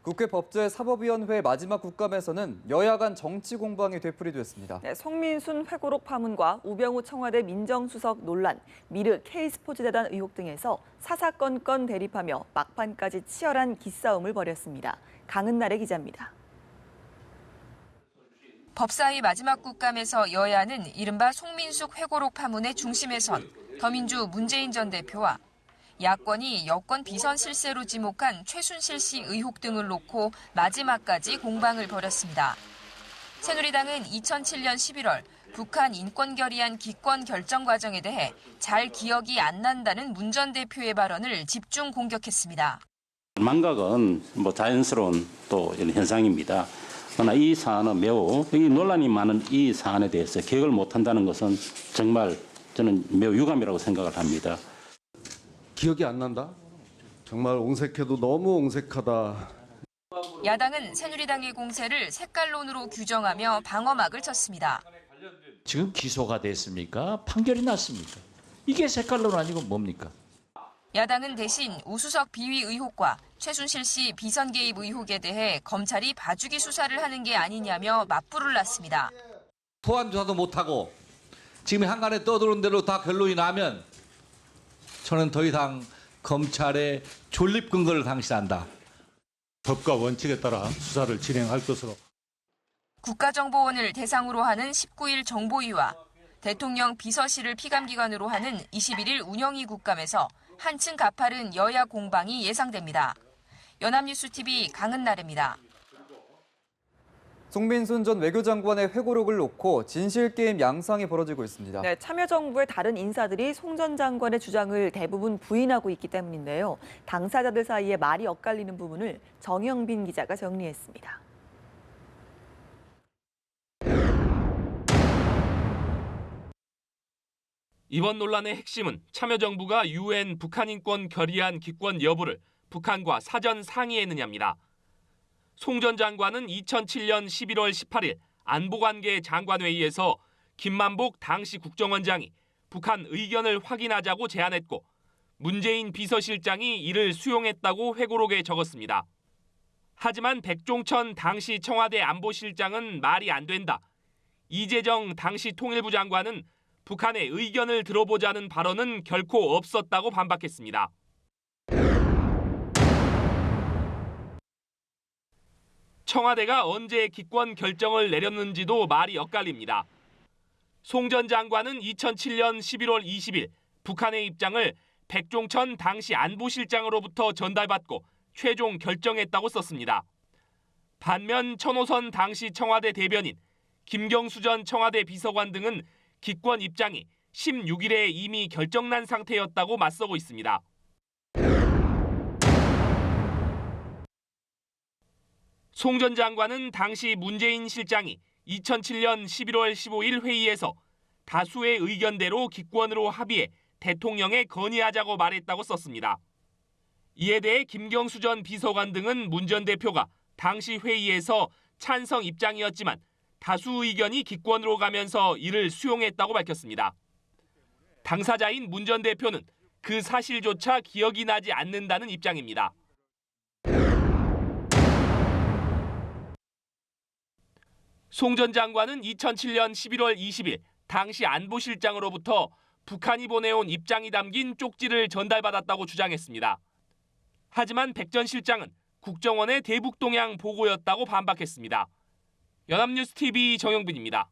국회 법제사법위원회 마지막 국감에서는 여야 간 정치 공방이 되풀이됐습니다. 네, 송민순 회고록 파문과 우병우 청와대 민정수석 논란, 미르 K스포츠재단 의혹 등에서 사사건건 대립하며 막판까지 치열한 기싸움을 벌였습니다. 강은날의 기자입니다. 법사위 마지막 국감에서 여야는 이른바 송민숙 회고록 파문의 중심에 선 더민주 문재인 전 대표와 야권이 여권 비선 실세로 지목한 최순실 씨 의혹 등을 놓고 마지막까지 공방을 벌였습니다. 새누리당은 2007년 11월 북한 인권 결의안 기권 결정 과정에 대해 잘 기억이 안 난다는 문 전 대표의 발언을 집중 공격했습니다. 망각은 자연스러운 또 현상입니다. 그러나 이 사안은 매우 이 논란이 많은 이 사안에 대해서 기억을 못한다는 것은 정말 저는 매우 유감이라고 생각을 합니다. 기억이 안 난다? 정말 옹색해도 너무 옹색하다. 야당은 새누리당의 공세를 색깔론으로 규정하며 방어막을 쳤습니다. 지금 기소가 됐습니까? 판결이 났습니까? 이게 색깔론 아니고 뭡니까? 야당은 대신 우수석 비위 의혹과 최순실 씨 비선 개입 의혹에 대해 검찰이 봐주기 수사를 하는 게 아니냐며 맞불을 놨습니다. 소환 조사도 못하고 지금 한간에 떠도는 대로 다 결론이 나면 저는 더 이상 검찰의 존립 근거를 상실한다. 법과 원칙에 따라 수사를 진행할 것으로. 국가정보원을 대상으로 하는 19일 정보위와 대통령 비서실을 피감기관으로 하는 21일 운영위 국감에서 한층 가파른 여야 공방이 예상됩니다. 연합뉴스TV 강은나래입니다. 송민순 전 외교장관의 회고록을 놓고 진실게임 양상이 벌어지고 있습니다. 네, 참여정부의 다른 인사들이 송 전 장관의 주장을 대부분 부인하고 있기 때문인데요. 당사자들 사이에 말이 엇갈리는 부분을 정영빈 기자가 정리했습니다. 이번 논란의 핵심은 참여정부가 UN 북한인권 결의안 기권 여부를 북한과 사전 상의했느냐입니다. 송 전 장관은 2007년 11월 18일 안보관계 장관회의에서 김만복 당시 국정원장이 북한 의견을 확인하자고 제안했고 문재인 비서실장이 이를 수용했다고 회고록에 적었습니다. 하지만 백종천 당시 청와대 안보실장은 말이 안 된다. 이재정 당시 통일부 장관은 북한의 의견을 들어보자는 발언은 결코 없었다고 반박했습니다. 청와대가 언제 기권 결정을 내렸는지도 말이 엇갈립니다. 송 전 장관은 2007년 11월 20일 북한의 입장을 백종천 당시 안보실장으로부터 전달받고 최종 결정했다고 썼습니다. 반면 천호선 당시 청와대 대변인, 김경수 전 청와대 비서관 등은 기권 입장이 16일에 이미 결정난 상태였다고 맞서고 있습니다. 송 전 장관은 당시 문재인 실장이 2007년 11월 15일 회의에서 다수의 의견대로 기권으로 합의해 대통령에 건의하자고 말했다고 썼습니다. 이에 대해 김경수 전 비서관 등은 문 전 대표가 당시 회의에서 찬성 입장이었지만 다수 의견이 기권으로 가면서 이를 수용했다고 밝혔습니다. 당사자인 문 전 대표는 그 사실조차 기억이 나지 않는다는 입장입니다. 송 전 장관은 2007년 11월 20일 당시 안보실장으로부터 북한이 보내온 입장이 담긴 쪽지를 전달받았다고 주장했습니다. 하지만 백 전 실장은 국정원의 대북동향 보고였다고 반박했습니다. 연합뉴스TV 정영빈입니다.